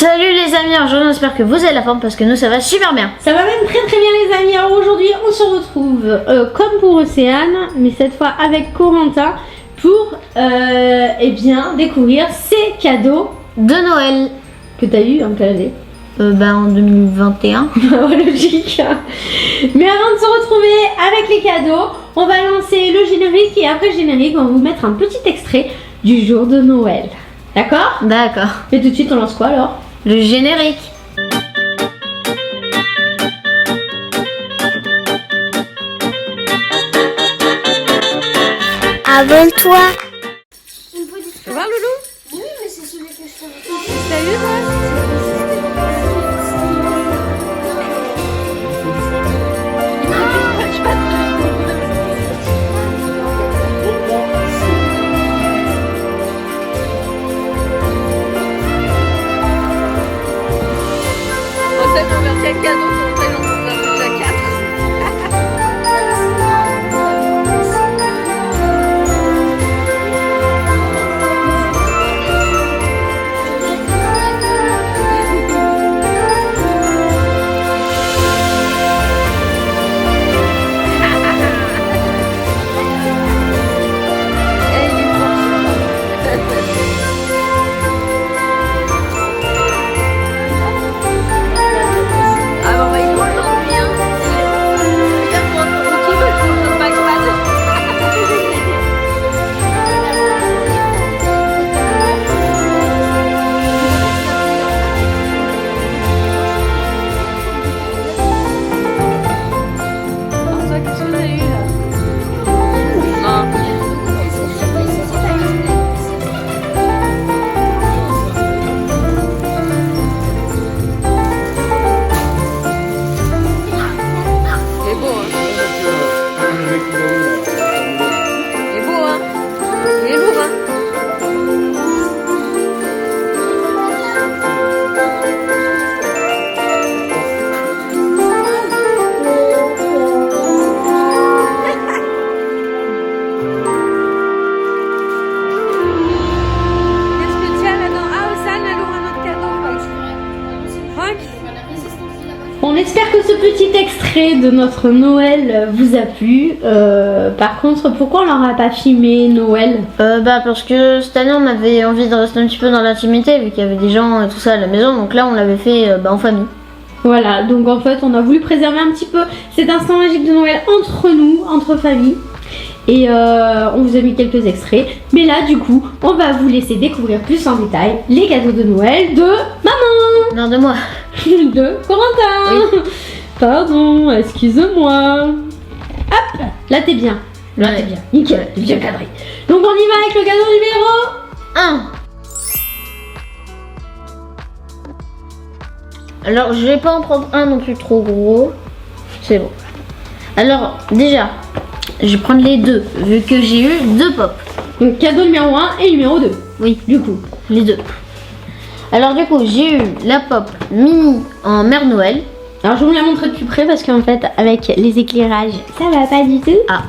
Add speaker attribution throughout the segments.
Speaker 1: Salut les amis, aujourd'hui j'espère que vous avez la forme parce que nous ça va super bien.
Speaker 2: Ça va même très très bien les amis. Alors aujourd'hui on se retrouve comme pour Océane, mais cette fois avec Corentin pour eh bien découvrir ces cadeaux
Speaker 1: De Noël.
Speaker 2: que t'as eu en quelle année?
Speaker 1: En 2021.
Speaker 2: Logique. Mais avant de se retrouver avec les cadeaux, on va lancer le générique et après le générique on va vous mettre un petit extrait du jour de Noël. D'accord?
Speaker 1: D'accord.
Speaker 2: Et tout de suite on lance quoi alors?
Speaker 1: Le générique.
Speaker 3: Abonne-toi.
Speaker 2: Tu vois Loulou?
Speaker 3: Oui, mais c'est celui que je t'avais
Speaker 2: T'as vu
Speaker 4: Quel cadeau qu'on fait dans la déjà 4.
Speaker 2: On espère que ce petit extrait de notre Noël vous a plu. Par contre, pourquoi on leur a pas filmé Noël?
Speaker 1: Parce que cette année on avait envie de rester un petit peu dans l'intimité vu qu'il y avait des gens et tout ça à la maison. Donc là on l'avait fait en famille.
Speaker 2: Voilà, donc en fait on a voulu préserver un petit peu cet instant magique de Noël entre nous, entre familles. Et on vous a mis quelques extraits. Mais là du coup, on va vous laisser découvrir plus en détail les cadeaux de Noël de maman.
Speaker 1: Non, de moi.
Speaker 2: De Corentin.
Speaker 1: Oui.
Speaker 2: Pardon, excuse-moi. Hop, là t'es bien. Là
Speaker 1: Ouais.
Speaker 2: t'es bien, nickel,
Speaker 1: Ouais.
Speaker 2: t'es bien cadré. Donc on y va avec le cadeau numéro
Speaker 1: 1. Alors je vais pas en prendre un non plus trop gros. C'est bon. Alors déjà, je vais prendre les deux vu que j'ai eu 2 pop.
Speaker 2: Donc cadeau numéro 1 et numéro 2.
Speaker 1: Oui,
Speaker 2: Du coup,
Speaker 1: les deux. Alors du coup, j'ai eu la pop mini en Mère Noël.
Speaker 2: alors je vais vous la montrer de plus près parce qu'en fait avec les éclairages ça va pas du tout.
Speaker 1: Ah.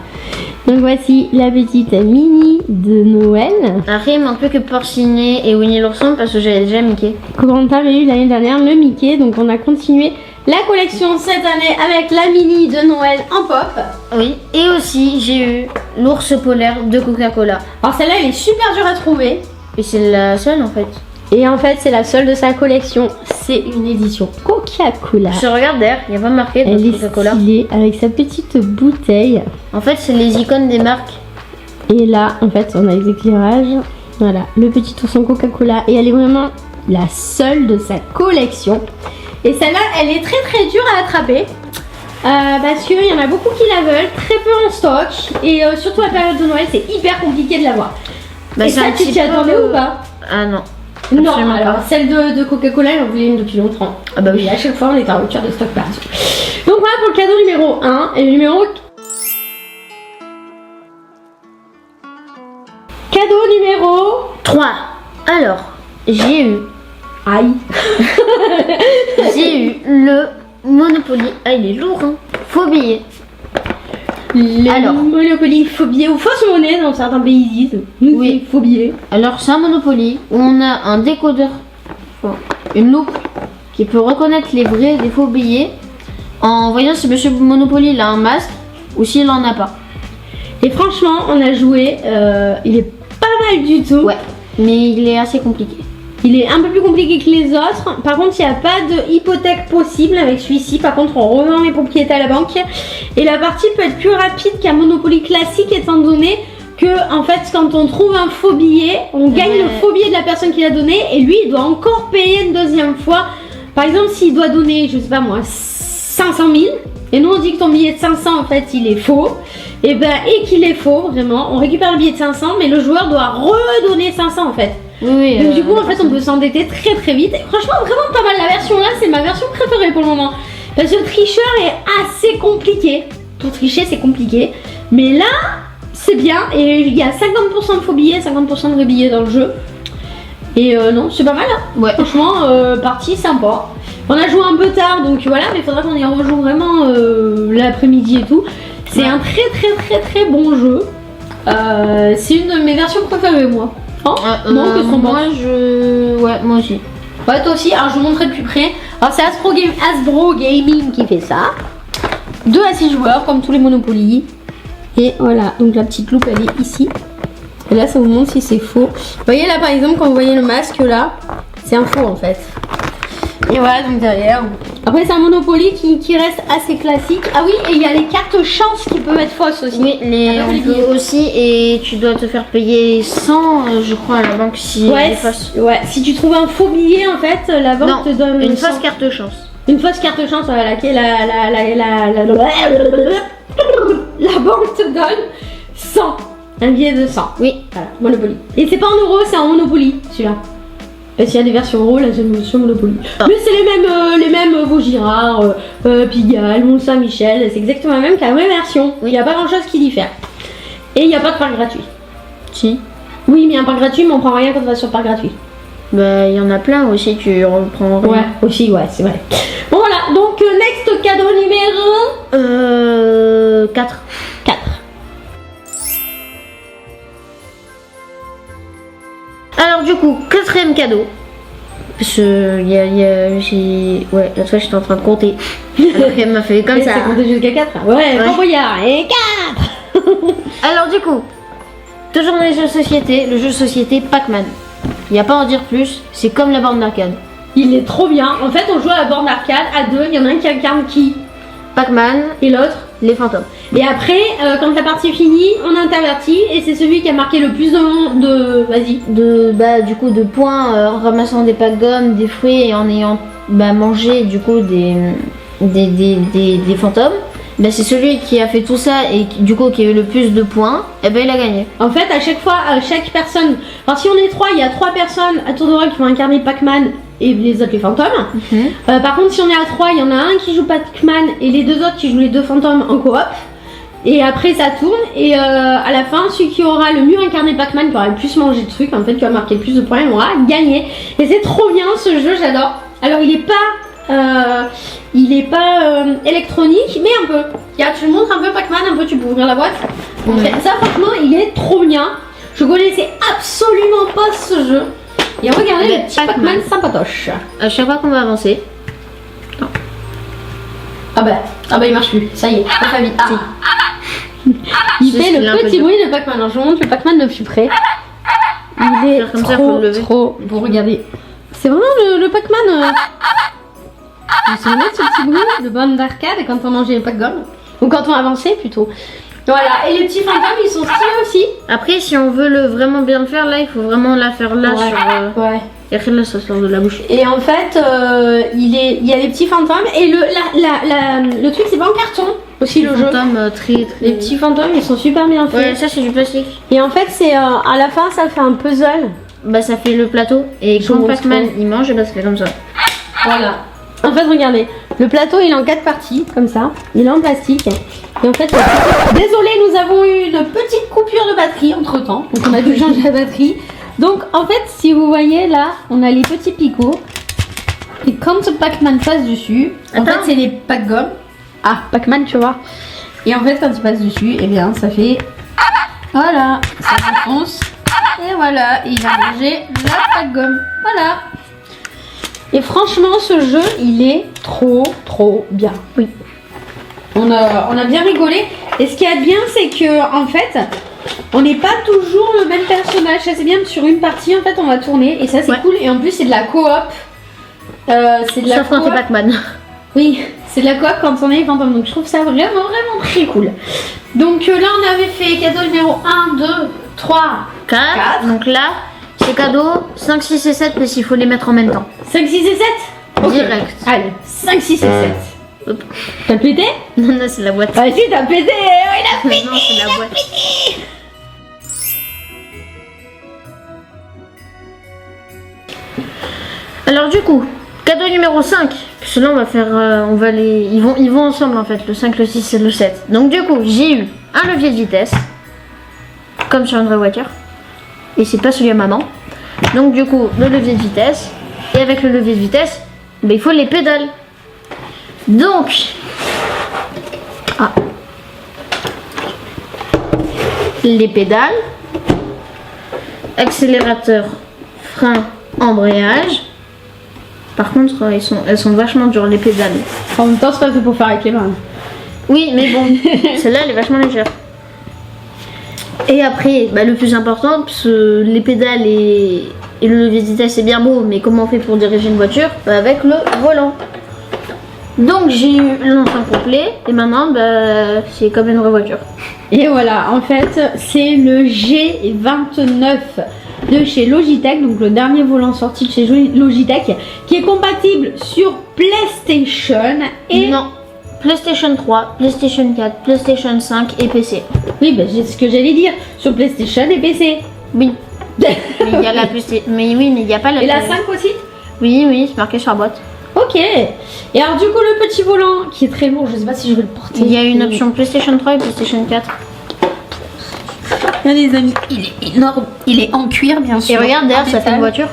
Speaker 2: Donc voici la petite mini de Noël.
Speaker 1: Après, il manque plus que Porcinet et Winnie l'ourson parce que j'avais déjà Mickey.
Speaker 2: Corentin avait eu l'année dernière le Mickey, donc on a continué la collection cette année avec la mini de Noël en pop.
Speaker 1: Oui. Et aussi, j'ai eu l'ours polaire de Coca-Cola.
Speaker 2: Alors celle-là elle est super dure à trouver.
Speaker 1: Et c'est la seule en fait.
Speaker 2: Et en fait c'est la seule de sa collection, c'est une édition Coca-Cola.
Speaker 1: Je regarde derrière, il n'y a pas marqué
Speaker 2: Elle
Speaker 1: de
Speaker 2: est
Speaker 1: Coca-Cola.
Speaker 2: stylée avec sa petite bouteille.
Speaker 1: En fait, c'est les icônes des marques.
Speaker 2: Et là, en fait, on a les éclairages. Voilà, le petit ourson Coca-Cola. Et elle est vraiment la seule de sa collection. Et celle-là, elle est très très dure à attraper. Parce qu'il y en a beaucoup qui la veulent, très peu en stock. Et surtout à la période de Noël, c'est hyper compliqué de l'avoir. Et
Speaker 1: c'est
Speaker 2: ça,
Speaker 1: un
Speaker 2: tu
Speaker 1: petit
Speaker 2: t'y
Speaker 1: peu-
Speaker 2: attendais ou pas?
Speaker 1: Ah non.
Speaker 2: Non,
Speaker 1: Absolument
Speaker 2: alors
Speaker 1: pas.
Speaker 2: celle de Coca-Cola, j'en voulais une depuis longtemps.
Speaker 1: Ah bah oui.
Speaker 2: Et à chaque fois, on était en rupture de stock partout. Donc voilà pour le cadeau numéro 1. Et le numéro... Cadeau numéro...
Speaker 1: 3. Alors, j'ai eu
Speaker 2: Aïe.
Speaker 1: J'ai eu le Monopoly. Ah, il est lourd, hein. Faux billet.
Speaker 2: Alors, Monopoly, faux billet ou fausse monnaie dans certains pays ils disent. Nous,
Speaker 1: Oui.
Speaker 2: c'est faux billet.
Speaker 1: Alors, c'est un Monopoly où on a un décodeur. Enfin, une loupe qui peut reconnaître les vrais des faux billets en voyant si Monsieur Monopoly il a un masque ou s'il en a pas.
Speaker 2: Et franchement, on a joué, il est pas mal du tout.
Speaker 1: Ouais, mais il est assez compliqué.
Speaker 2: Il est un peu plus compliqué que les autres. Par contre, il n'y a pas de hypothèque possible avec celui-ci. Par contre, on revend les propriétés à la banque. Et la partie peut être plus rapide qu'un Monopoly classique étant donné que, en fait, quand on trouve un faux billet, on gagne le faux billet de la personne qui l'a donné et lui, il doit encore payer une deuxième fois. Par exemple, s'il doit donner, je sais pas moi, 500 000 et nous on dit que ton billet de 500 en fait il est faux, et qu'il est faux vraiment, on récupère le billet de 500 mais le joueur doit redonner 500 en fait.
Speaker 1: Oui,
Speaker 2: donc du coup en fait on peut s'endetter très très vite. Et franchement vraiment pas mal, la version là c'est ma version préférée pour le moment. Parce que le tricheur est assez compliqué. Pour tricher c'est compliqué. Mais là c'est bien et il y a 50% de faux billets, 50% de vrais billets dans le jeu. Et non c'est pas mal hein.
Speaker 1: Ouais.
Speaker 2: Franchement partie sympa. On a joué un peu tard donc voilà, mais il faudra qu'on y rejoue vraiment l'après-midi et tout. C'est un très très très très bon jeu. C'est une de mes versions préférées moi. Oh, non, que sont
Speaker 1: moi moi aussi.
Speaker 2: Ouais, toi aussi. Alors je vous montrerai de plus près. Alors c'est Hasbro Gaming qui fait ça. 2 à 6 joueurs comme tous les Monopoly. Et voilà, donc la petite loupe elle est ici. Et là ça vous montre si c'est faux. Vous voyez là par exemple quand vous voyez le masque là, c'est un faux en fait. Et voilà donc derrière. Après c'est un Monopoly qui reste assez classique. Ah oui, et il y a les cartes chance qui peuvent être fausses aussi.
Speaker 1: Oui, on peut aussi, et tu dois te faire payer 100 je crois à la banque si elle est fausse.
Speaker 2: Ouais, si tu trouves un faux billet en fait, la banque te donne
Speaker 1: une fausse carte chance.
Speaker 2: Une fausse carte chance, voilà, laquelle la banque te donne 100. Un billet de 100.
Speaker 1: Oui.
Speaker 2: Voilà, Monopoly. Et c'est pas en euros, c'est en Monopoly, celui-là. Et s'il y a des versions euros, là, c'est une version Monopoly. Mais c'est les mêmes Vaugirard, Pigalle, Mont-Saint-Michel. C'est exactement la même qu'à la vraie version. Il n'y a pas grand-chose qui diffère. Et il n'y a pas de parc gratuit.
Speaker 1: Si.
Speaker 2: Oui, mais il y a un parc gratuit, mais on prend rien quand on va sur le parc gratuit.
Speaker 1: Bah, il y en a plein aussi, tu reprends rien.
Speaker 2: Ouais, aussi, ouais, c'est vrai. Bon, voilà, donc, next cadeau numéro...
Speaker 1: 4.
Speaker 2: 4.
Speaker 1: Alors du coup, 4e cadeau. Parce que ouais, la fois j'étais en train de compter. Alors qu'elle m'a fait comme ça.
Speaker 2: C'est compté jusqu'à 4. Ouais, Camboyard et 4.
Speaker 1: Alors du coup, toujours dans les jeux de société, le jeu de société Pac-Man. Il n'y a pas à en dire plus, c'est comme la borne d'arcade.
Speaker 2: Il est trop bien. En fait, on joue à la borne d'arcade à 2. Il y en a un qui incarne qui?
Speaker 1: Pac-Man
Speaker 2: et l'autre
Speaker 1: les fantômes.
Speaker 2: Et après, quand la partie est finie, on intervertit et c'est celui qui a marqué le plus
Speaker 1: du coup de points en ramassant des pâtes gommes, des fruits et en ayant mangé du coup des fantômes. Bah, c'est celui qui a fait tout ça et du coup qui a eu le plus de points, et il a gagné.
Speaker 2: En fait, à chaque fois, chaque personne. Alors si on est 3, il y a 3 personnes à tour de rôle qui vont incarner Pac-Man et les autres les fantômes. Par contre, si on est à 3, il y en a un qui joue Pac-Man et les 2 autres qui jouent les 2 fantômes en coop. Et après ça tourne et à la fin, celui qui aura le mieux incarné Pac-Man, qui aura le plus mangé de trucs, en fait, qui aura marqué le plus de points, il aura gagné. Et c'est trop bien ce jeu, j'adore. Alors il est pas électronique, mais un peu. Regarde, je te montre un peu Pac-Man, un peu tu peux ouvrir la boîte. Ça franchement, il est trop bien. Je connaissais absolument pas ce jeu. Et regardez le petit Pac-Man sympatoche.
Speaker 1: À chaque fois qu'on va avancer. Non.
Speaker 2: Ah bah il marche plus. Ça y est, on va vite. Il fait le petit bruit de Pac-Man. Alors je vous montre le Pac-Man de plus près. Il est
Speaker 1: comme ça, faut le lever.
Speaker 2: trop beau. Regardez. C'est vraiment le Pac-Man. Vous vous souvenez de ce petit bruit de borne d'arcade quand on mangeait les Pac-Gommes? Ou quand on avançait plutôt. Voilà, et les petits fantômes ils sont stylés aussi.
Speaker 1: Après, si on veut vraiment bien le faire là, il faut vraiment la faire là sur.
Speaker 2: Ouais.
Speaker 1: Et après là, ça sort de la bouche.
Speaker 2: Et en fait, il y a les petits fantômes et le truc c'est pas en carton aussi le jeu.
Speaker 1: Fantômes très.
Speaker 2: Les petits fantômes ils sont super bien faits.
Speaker 1: Ouais, ça c'est du plastique.
Speaker 2: Et en fait, c'est à la fin ça fait un puzzle.
Speaker 1: Bah ça fait le plateau et quand Pac-Man il mange, ça fait comme ça.
Speaker 2: Voilà. En fait, regardez, le plateau il est en 4 parties, comme ça. Il est en plastique. Et en fait, désolé, nous avons eu une petite coupure de batterie entre temps. Donc on a dû changer la batterie. Donc en fait, si vous voyez là, on a les petits picots. Et quand ce Pac-Man passe dessus, en fait c'est les Pac-Gommes. Ah, Pac-Man, tu vois. Et en fait, quand il passe dessus, eh bien ça fait... Voilà, ça s'enfonce. Et voilà, il va manger la Pac-Gomme. Voilà. Et franchement, ce jeu, il est trop bien.
Speaker 1: Oui.
Speaker 2: On a bien rigolé. Et ce qu'il y a de bien, c'est que en fait, on n'est pas toujours le même personnage. Ça c'est bien, sur une partie, en fait, on va tourner. Et ça, c'est cool. Et en plus, c'est de la coop. C'est de la
Speaker 1: Sauf quand
Speaker 2: coop.
Speaker 1: t'es Pac-Man.
Speaker 2: Oui, c'est de la coop quand on est fantôme. Donc je trouve ça vraiment très cool. Donc là, on avait fait cadeau numéro 1, 2, 3,
Speaker 1: 4. Donc là, c'est cadeau 5, 6 et 7 parce qu'il faut les mettre en même temps.
Speaker 2: 5, 6 et 7
Speaker 1: Direct.
Speaker 2: Allez, 5, 6 et 7.
Speaker 1: Hop.
Speaker 2: T'as pété?
Speaker 1: Non, non, c'est la boîte.
Speaker 2: Ah si, t'as pété. Il a pété.
Speaker 1: Non, c'est la boîte. Alors du coup, cadeau numéro 5. Parce que là, on va faire, ils vont ensemble en fait, le 5, le 6 et le 7. Donc du coup, j'ai eu un levier de vitesse, comme sur une vraie voiture. Et c'est pas celui à maman. Donc du coup, le levier de vitesse. Et avec le levier de vitesse, ben, il faut les pédales. Donc, les pédales, accélérateur, frein, embrayage. Par contre, elles sont vachement dures les pédales.
Speaker 2: En même temps, c'est pas fait pour faire avec les mains.
Speaker 1: Oui, mais bon, celle-là elle est vachement légère. Et après, bah, le plus important, parce que les pédales et le levier de vitesse c'est bien beau, mais comment on fait pour diriger une voiture? Bah, avec le volant. Donc j'ai eu l'ensemble complet et maintenant bah, c'est comme une vraie voiture.
Speaker 2: Et voilà, en fait, c'est le G29 de chez Logitech, donc le dernier volant sorti de chez Logitech, qui est compatible sur PlayStation et...
Speaker 1: Non, PlayStation 3, PlayStation 4, PlayStation 5 et PC.
Speaker 2: Oui, bah, c'est ce que j'allais dire, sur PlayStation et PC.
Speaker 1: Oui. Mais il y a la mais oui, mais il n'y a pas la
Speaker 2: Et la 5 aussi?
Speaker 1: Oui, c'est marqué sur la boîte.
Speaker 2: Ok. Et alors du coup, le petit volant, qui est très lourd, je sais pas si je vais le porter.
Speaker 1: Il y a une option PlayStation 3 et PlayStation 4.
Speaker 2: Regardez les amis, il est énorme, il est en cuir bien sûr.
Speaker 1: Et regarde, derrière ça fait une voiture.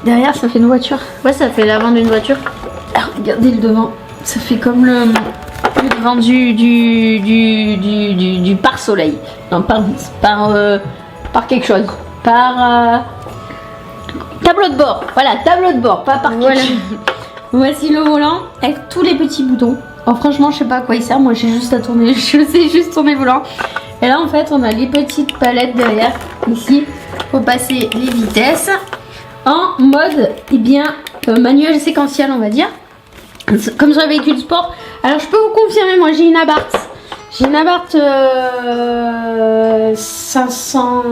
Speaker 2: Derrière ça fait une voiture.
Speaker 1: Ouais, ça fait l'avant d'une voiture.
Speaker 2: Alors, regardez le devant, ça fait comme le devant du pare-soleil. Non, par quelque chose. Par tableau de bord. Voilà, tableau de bord, pas par quelque chose. Voici le volant avec tous les petits boutons. Alors, franchement, je sais pas à quoi il sert. Moi, j'ai juste à tourner. Je sais juste tourner le volant. Et là, en fait, on a les petites palettes derrière. Ici, pour passer les vitesses en mode, manuel séquentiel, on va dire. Comme sur un véhicule sport. Alors, je peux vous confirmer, moi, j'ai une Abarth. J'ai une Abarth 500.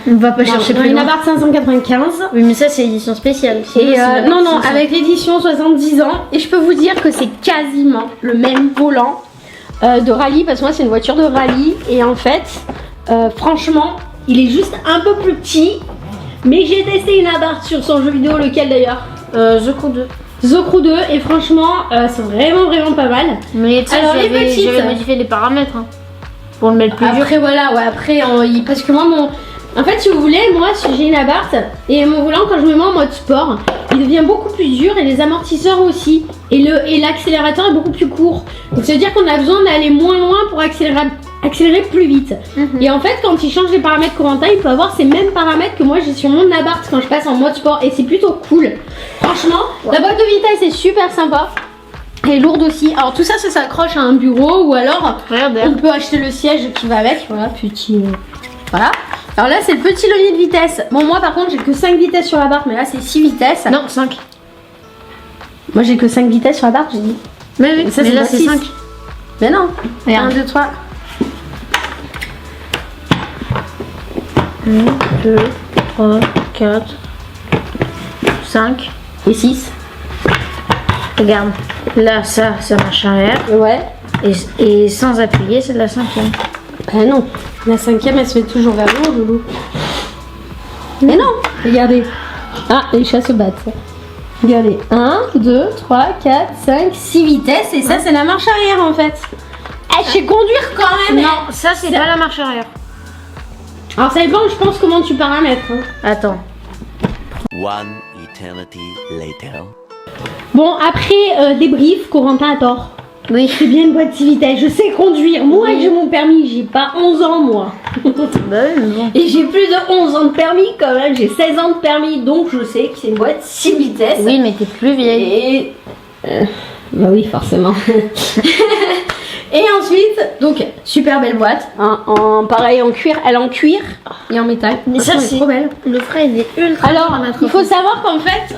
Speaker 1: On va pas chercher plus
Speaker 2: Une
Speaker 1: loin.
Speaker 2: Abarth 595.
Speaker 1: Oui, mais ça c'est édition spéciale.
Speaker 2: Et non, avec l'édition 70 ans. Et je peux vous dire que c'est quasiment le même volant de rallye. Parce que moi, c'est une voiture de rallye. Et en fait, franchement, il est juste un peu plus petit. Mais j'ai testé une Abarth sur son jeu vidéo, lequel d'ailleurs
Speaker 1: The Crew 2.
Speaker 2: The Crew 2. Et franchement, c'est vraiment pas mal.
Speaker 1: Mais tu sais,
Speaker 2: Alors, les petites.
Speaker 1: j'avais modifié les paramètres hein, pour le mettre plus dur.
Speaker 2: Après, voilà, ouais, après, parce que moi, en fait, si vous voulez, moi, j'ai une Abarth et mon volant, quand je me mets en mode sport, il devient beaucoup plus dur et les amortisseurs aussi. Et l'accélérateur est beaucoup plus court. Donc, ça veut dire qu'on a besoin d'aller moins loin pour accélérer plus vite. Et en fait, quand il change les paramètres Corentin, il peut avoir ces mêmes paramètres que moi j'ai sur mon Abarth quand je passe en mode sport. Et c'est plutôt cool. Franchement, la boîte de vitesse est super sympa. Et lourde aussi. Alors tout ça, ça s'accroche à un bureau ou alors on peut acheter le siège qui va avec. Voilà, petit... Voilà. Alors là, c'est le petit levier de vitesse. Bon, moi par contre, j'ai que 5 vitesses sur la barre, mais là, c'est 6 vitesses.
Speaker 1: Non, 5.
Speaker 2: Moi, j'ai que 5 vitesses sur la barre, j'ai dit.
Speaker 1: Mais oui,
Speaker 2: ça,
Speaker 1: mais là c'est 5.
Speaker 2: Mais non.
Speaker 1: Regarde.
Speaker 2: 1, 2, 3.
Speaker 1: 1, 2, 3, 4, 5
Speaker 2: et 6.
Speaker 1: Regarde, là ça marche arrière.
Speaker 2: Ouais.
Speaker 1: Et sans appuyer, c'est de la 5e.
Speaker 2: Bah non, la 5e, elle se met toujours vers le haut, Loulou. Mais non, regardez. Ah, les chats se battent. Regardez, 1, 2, 3, 4, 5, 6 vitesses. Et ça, c'est la marche arrière, en fait. Eh, je sais conduire quand même.
Speaker 1: Non, ça c'est pas la marche arrière.
Speaker 2: Alors, ça dépend, je pense, comment tu paramètres. Hein.
Speaker 1: Attends.
Speaker 5: One eternity later.
Speaker 2: Bon, après, débrief, Corentin a tort.
Speaker 1: Oui.
Speaker 2: C'est bien une boîte 6 vitesses. Je sais conduire. Moi, j'ai mon permis. J'ai pas 11 ans, moi.
Speaker 1: Bah oui, mais bon.
Speaker 2: Et j'ai plus de 11 ans de permis quand même, j'ai 16 ans de permis, donc je sais que c'est une boîte 6 vitesses.
Speaker 1: Oui, mais t'es plus vieille.
Speaker 2: Et... bah oui, forcément. Et ensuite, donc, super belle boîte, hein, pareil en cuir, elle est en cuir et en métal.
Speaker 1: Mais ça,
Speaker 2: Franchement, elle est
Speaker 1: c'est
Speaker 2: trop belle.
Speaker 1: Le frein, il est ultra.
Speaker 2: Alors, il faut savoir qu'en fait,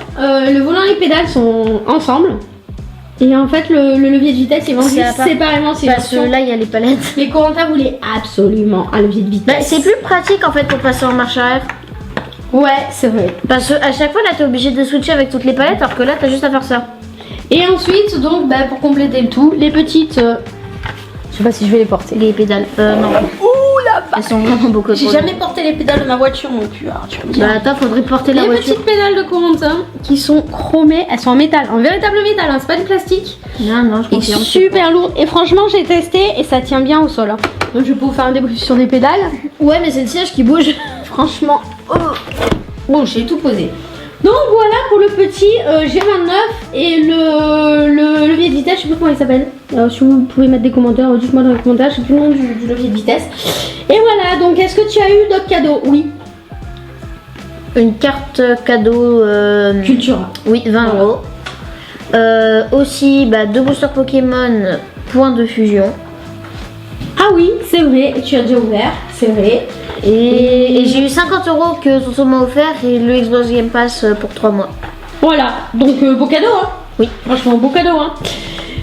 Speaker 2: le volant et les pédales sont ensemble. Et en fait, le levier de vitesse, ils vendent
Speaker 1: C'est à
Speaker 2: juste
Speaker 1: part.
Speaker 2: séparément. C'est
Speaker 1: Parce que là, il y a les palettes.
Speaker 2: les Corentin voulaient absolument un levier de vitesse.
Speaker 1: Bah, c'est plus pratique en fait pour passer en marche arrière.
Speaker 2: Ouais, c'est vrai.
Speaker 1: Parce que à chaque fois, là, t'es obligé de switcher avec toutes les palettes, alors que là, t'as juste à faire ça.
Speaker 2: Et ensuite, donc, bah, pour compléter le tout, les petites. Je sais pas si je vais les porter.
Speaker 1: Les pédales. Non.
Speaker 2: Ouh la
Speaker 1: Elles sont vraiment beaucoup
Speaker 2: J'ai
Speaker 1: trop
Speaker 2: jamais porté les pédales de ma voiture non plus. Alors, tu vas me dire.
Speaker 1: Bah, attends, faudrait porter la
Speaker 2: Les
Speaker 1: voiture.
Speaker 2: petites pédales de Corentin qui sont chromées, elles sont en métal, en véritable métal, hein, c'est pas du plastique.
Speaker 1: Non, je
Speaker 2: Et
Speaker 1: confirme.
Speaker 2: super lourd. Et franchement, j'ai testé et ça tient bien au sol. Hein. Donc je vais vous faire un débrief sur des pédales.
Speaker 1: Ouais, mais c'est le siège qui bouge.
Speaker 2: Franchement, bon, j'ai tout posé. Donc voilà pour le petit G29 et le levier de vitesse, je sais plus comment il s'appelle. Si vous pouvez mettre des commentaires, dites-moi dans les commentaires, je sais plus le nom du levier de vitesse. Et voilà, donc est-ce que tu as eu d'autres cadeaux? Oui.
Speaker 1: Une carte cadeau.
Speaker 2: Culture.
Speaker 1: Oui, 20 €. Aussi, bah, 2 boosters Pokémon, points de fusion.
Speaker 2: Ah oui, c'est vrai, tu as déjà ouvert, c'est vrai.
Speaker 1: Et j'ai eu 50 € que Tonton m'a offert et le Xbox Game Pass pour 3 mois.
Speaker 2: Voilà, donc beau cadeau, hein.
Speaker 1: Oui.
Speaker 2: Franchement, beau cadeau, hein.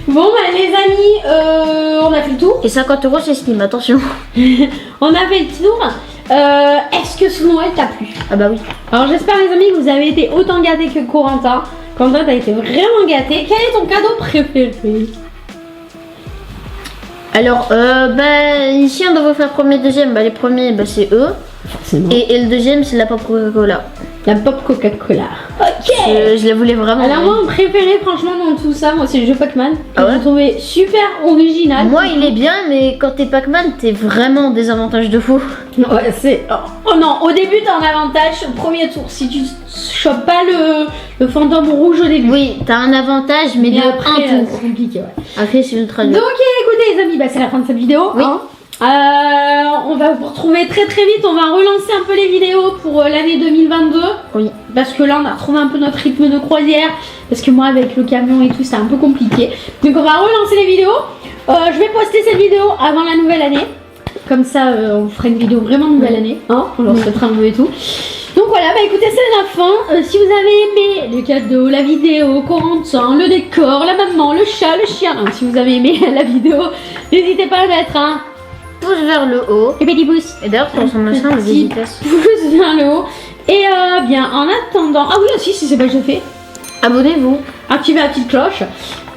Speaker 2: Bon, bah les amis, on a fait le tour.
Speaker 1: Et 50 € c'est Steam, attention.
Speaker 2: On a fait le tour. Est-ce que ce Noël t'a plu?
Speaker 1: Ah bah oui.
Speaker 2: Alors j'espère les amis que vous avez été autant gâtés que Corentin. Corentin, t'as été vraiment gâté. Quel est ton cadeau préféré?
Speaker 1: Alors, bah ici on devrait faire premier, deuxième. Bah les premiers, bah c'est eux.
Speaker 2: Forcément.
Speaker 1: Et le deuxième, c'est la pop Coca-Cola.
Speaker 2: La pop Coca-Cola. Ok.
Speaker 1: Je la voulais vraiment.
Speaker 2: Alors moi, mon préféré franchement dans tout ça, moi c'est le jeu Pac-Man.
Speaker 1: Ah ouais
Speaker 2: J'ai trouvé super original.
Speaker 1: Moi, il est bien, mais quand t'es Pac-Man, t'es vraiment en désavantage de fou.
Speaker 2: Ouais, c'est... Oh non, au début t'as un avantage, au premier tour, si tu chopes pas le fantôme rouge au début.
Speaker 1: Oui, t'as un avantage, mais
Speaker 2: Mais
Speaker 1: de
Speaker 2: après,
Speaker 1: un tour.
Speaker 2: c'est compliqué, ouais.
Speaker 1: Après, c'est ultra
Speaker 2: Donc
Speaker 1: dur.
Speaker 2: écoutez les amis, bah, c'est la fin de cette vidéo.
Speaker 1: Oui.
Speaker 2: Hein. On va vous retrouver très très vite, on va relancer un peu les vidéos pour l'année 2022.
Speaker 1: Oui.
Speaker 2: Parce que là on a retrouvé un peu notre rythme de croisière. Parce que moi avec le camion et tout c'est un peu compliqué. Donc on va relancer les vidéos. Je vais poster cette vidéo avant la nouvelle année. Comme ça on fera une vidéo vraiment nouvelle année. Hein, on leur souhaitera un et tout. Donc voilà, bah écoutez, c'est la fin. Si vous avez aimé les cadeaux, la vidéo, Corentin, le décor, la maman, le chat, le chien, hein, si vous avez aimé la vidéo, n'hésitez pas à mettre un
Speaker 1: Pouce vers le haut.
Speaker 2: et petit pouce.
Speaker 1: Et d'ailleurs, pour son machin, le
Speaker 2: Petit
Speaker 1: vitesse.
Speaker 2: pouce vers le haut. Et bien en attendant, ah oui aussi si c'est pas déjà fait,
Speaker 1: Abonnez-vous.
Speaker 2: activez la petite cloche.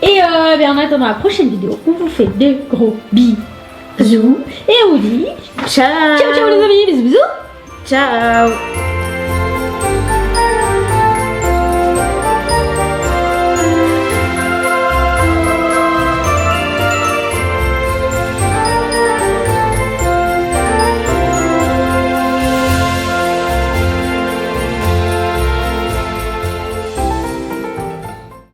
Speaker 2: Et bien en attendant la prochaine vidéo, on vous fait de gros bisous. Et on vous dit
Speaker 1: Ciao.
Speaker 2: ciao ciao les amis, bisous bisous.
Speaker 1: Ciao.